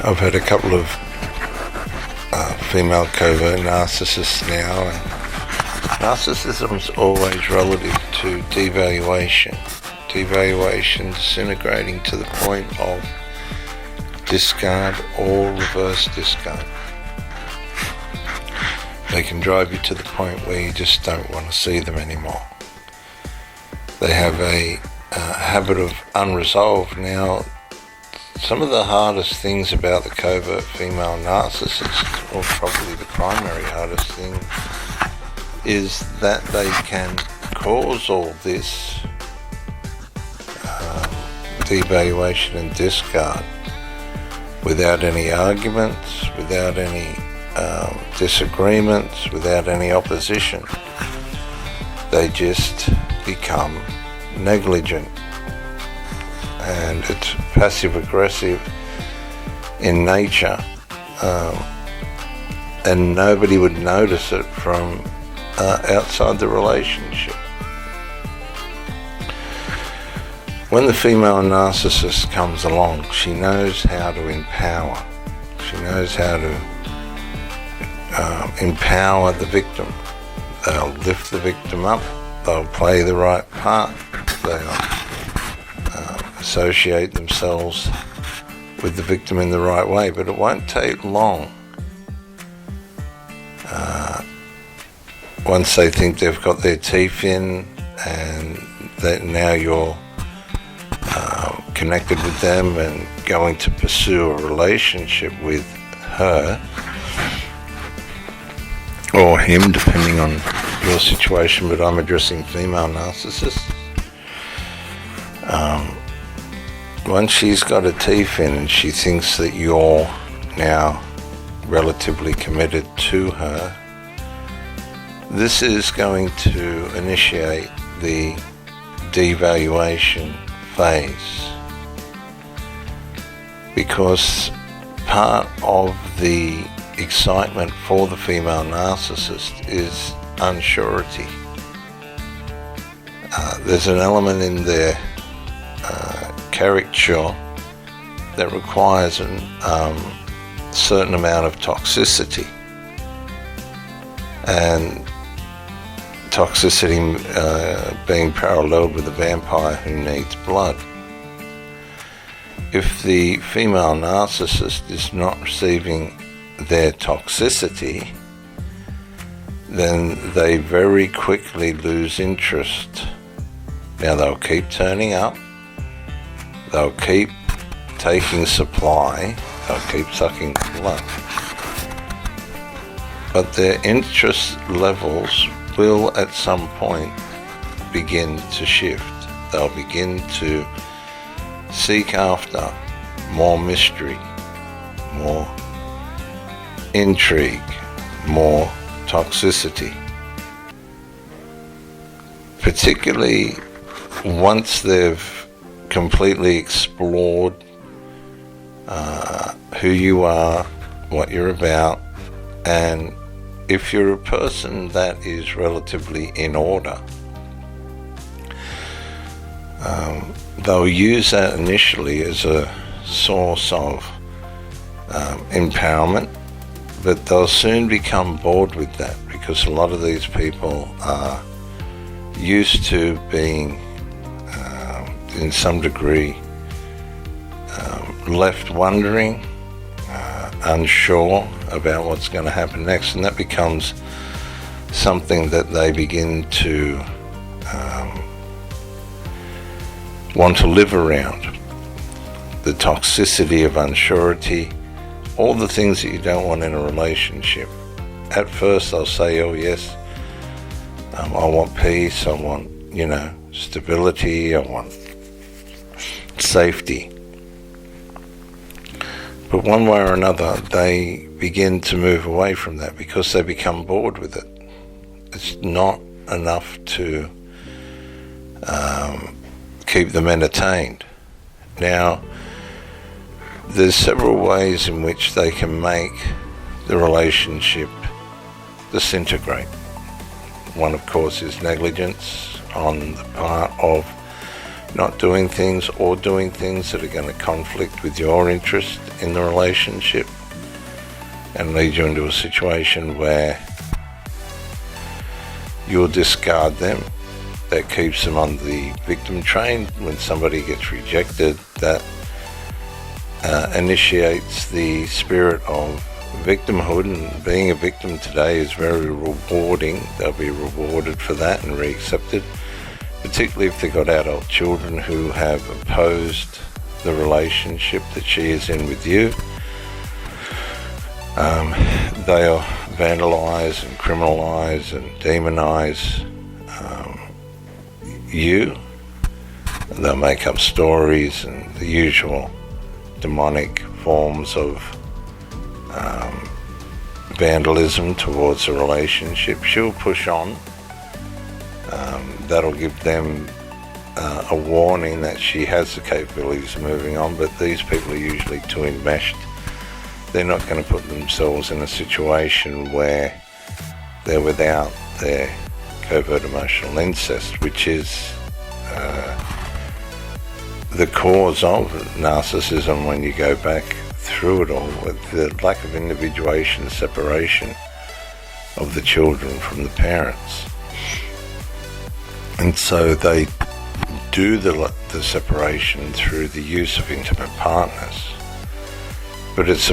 I've had a couple of female covert narcissists now, and narcissism's always relative to devaluation, disintegrating to the point of discard or reverse discard. They can drive you to the point where you just don't want to see them anymore. They have a habit of unresolved. Now, some of the hardest things about the covert female narcissist, or probably the primary hardest thing, is that they can cause all this devaluation and discard without any arguments, without any disagreements, without any opposition. They just become negligent, and it's passive aggressive in nature, and nobody would notice it from outside the relationship. When the female narcissist comes along, she knows how to empower. She knows how to empower the victim. They'll lift the victim up, they'll play the right part, they'll associate themselves with the victim in the right way, but it won't take long. Once they think they've got their teeth in and that now you're connected with them and going to pursue a relationship with her or him, depending on your situation, but I'm addressing female narcissists. Once she's got her teeth in and she thinks that you're now relatively committed to her, this is going to initiate the devaluation phase, because part of the excitement for the female narcissist is unsurety. There's an element in their caricature that requires a certain amount of toxicity, and toxicity being paralleled with a vampire who needs blood. If the female narcissist is not receiving their toxicity, then they very quickly lose interest. Now, they'll keep turning up, they'll keep taking supply, they'll keep sucking blood, but their interest levels will at some point begin to shift. They'll begin to seek after more mystery, more intrigue, more toxicity. Particularly once they've completely explored who you are, what you're about, and if you're a person that is relatively in order, they'll use that initially as a source of empowerment, but they'll soon become bored with that, because a lot of these people are used to being, in some degree, left wondering, unsure about what's going to happen next, and that becomes something that they begin to want to live around. The toxicity of unsurety, all the things that you don't want in a relationship. At first they'll say, oh yes, I want peace, I want, stability, I want safety. But one way or another, they begin to move away from that because they become bored with it. It's not enough to keep them entertained. Now, there's several ways in which they can make the relationship disintegrate. One, of course, is negligence on the part of not doing things or doing things that are going to conflict with your interest in the relationship and lead you into a situation where you'll discard them. That keeps them on the victim train. When somebody gets rejected, that initiates the spirit of victimhood, and being a victim today is very rewarding. They'll be rewarded for that and reaccepted, particularly if they've got adult children who have opposed the relationship that she is in with you. They'll vandalize and criminalize and demonize you. They'll make up stories and the usual demonic forms of vandalism towards a relationship. She'll push on. That'll give them a warning that she has the capabilities of moving on, but these people are usually too enmeshed. They're not going to put themselves in a situation where they're without their covert emotional incest, which is the cause of narcissism when you go back through it all, with the lack of individuation, separation of the children from the parents. And so they do the separation through the use of intimate partners. But it's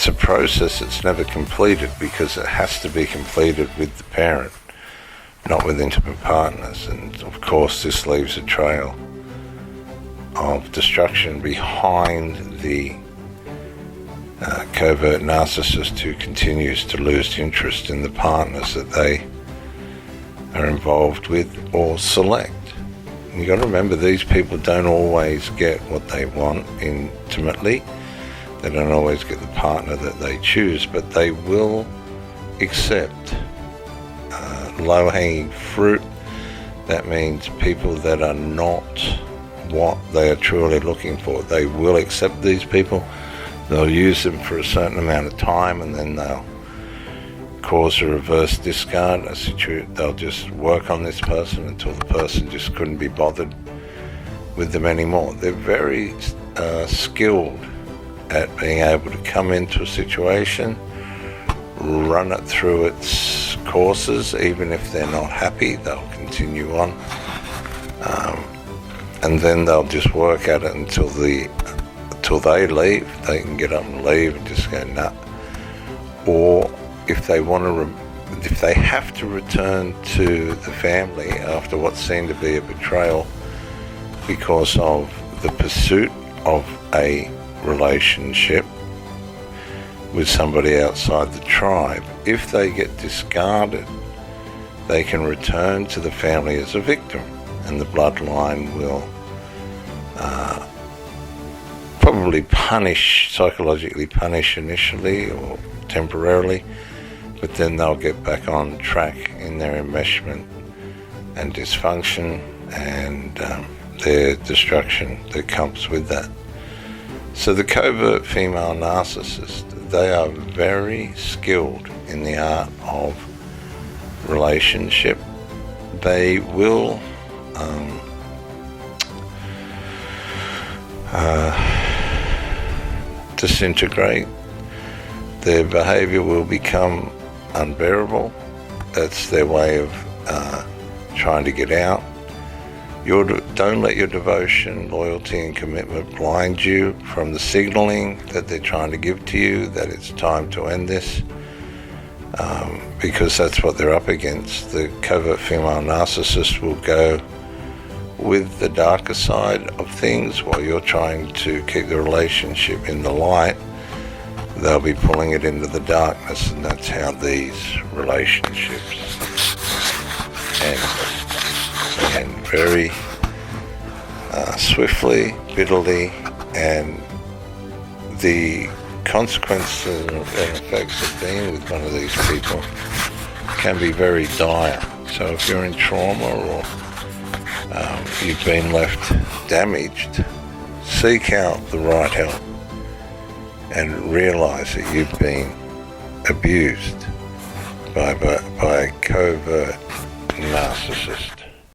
a process that's never completed, because it has to be completed with the parent, not with intimate partners. And of course this leaves a trail of destruction behind the covert narcissist, who continues to lose interest in the partners that they are involved with or select. And you've got to remember, these people don't always get what they want intimately. They don't always get the partner that they choose, but they will accept low-hanging fruit. That means people that are not what they are truly looking for. They will accept these people. They'll use them for a certain amount of time, and then they'll cause a reverse discard. They'll just work on this person until the person just couldn't be bothered with them anymore. They're very skilled at being able to come into a situation, run it through its courses. Even if they're not happy, they'll continue on, and then they'll just work at it until they leave. They can get up and leave and just go nah. Or if they if they have to return to the family after what seemed to be a betrayal because of the pursuit of a relationship with somebody outside the tribe, if they get discarded, they can return to the family as a victim, and the bloodline will probably psychologically punish initially or temporarily, but then they'll get back on track in their enmeshment and dysfunction and their destruction that comes with that. So the covert female narcissist, they are very skilled in the art of relationship. They will disintegrate. Their behavior will become unbearable. That's their way of trying to get out. Don't let your devotion, loyalty and commitment blind you from the signaling that they're trying to give to you that it's time to end this, because that's what they're up against. The covert female narcissist will go with the darker side of things while you're trying to keep the relationship in the light. They'll be pulling it into the darkness, and that's how these relationships end very swiftly, bitterly, and the consequences and effects of being with one of these people can be very dire. So if you're in trauma or you've been left damaged, seek out the right help and realize that you've been abused by a covert narcissist.